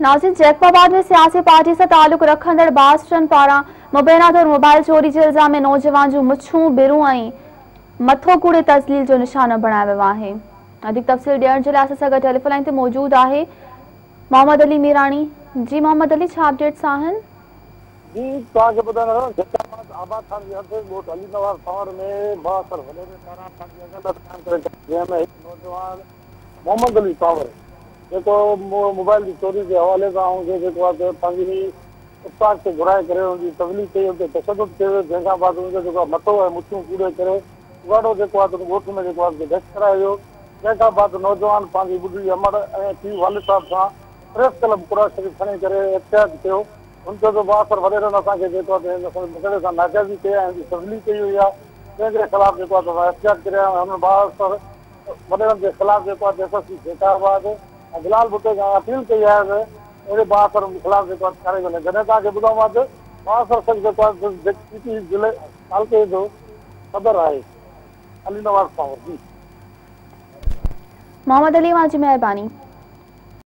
नाज़रीन, जैकबाबाद में सियासी पार्टी से ताल्लुक रखंदड़ बासटन पारां मुबैना तौर मोबाइल चोरी के इल्ज़ाम में नौजवान जो मुछूं बिरूं ऐं मथो कूड़े तज़लील जो निशानो बणायो वियो आहे। अधिक तफ़सील ॾियण जे लाइ असां सां गॾु टेलीफोन लाइन ते मौजूद आहे मोहम्मद अली मीराणी। जी मोहम्मद अली, छा अपडेट्स आहिनि? जी तव्हांखे ॿुधाइण जैकबाबाद आबाद थाने जे हथ ॻोठ अलीनवाज़ टावर में बासर वॾे में पारां पंहिंजी अगल काइम करे जंहिंमें हिकु नौजवान मोहम्मद अली टावर जेको मोबाइल जी चोरी के हवाले सां हुनखे जेको आहे पंहिंजी उस्ताद खे घुराए करे हुनजी तज़लील कई, हुते तशदुद कयो, जंहिंखां बाद हुनजो जेको आहे मथो ऐं मुछूं कूड़े करे वॾो जेको आहे ॻोठ में जेको आहे गश्त कराए वियो। जंहिंखां बाद नौजवान पंहिंजी ॿुढी अमड़ ऐं पीउ वालिद साहिब सां प्रेस क्लब कुड़ा शरीफ़ खणी करे एहतियात कयो। हुनजो जो बासर वॾेरनि असांखे जेको आहे मसइले सां नाजाइज़ी कई ऐं तज़लील कई हुई आहे, जंहिंजे ख़िलाफ़ जेको आहे असां एहतियात करिया। हुन बासर वॾेरनि जे ख़िलाफ़ जेको आहे एसएसपी जैकबाबाद ऐं बिलाल भुट्टे खां अपील कई आहे अहिड़े बासर ख़िलाफ़ जेको आहे कार्रवाई कनि। जॾहिं तव्हांखे ॿुधायोमांसि बासर सच जेको आहे ज़िले हल्के जो सदर आहे अलीनवाज़ टावर। जी मोहम्मद अली, जी मेहरबानी।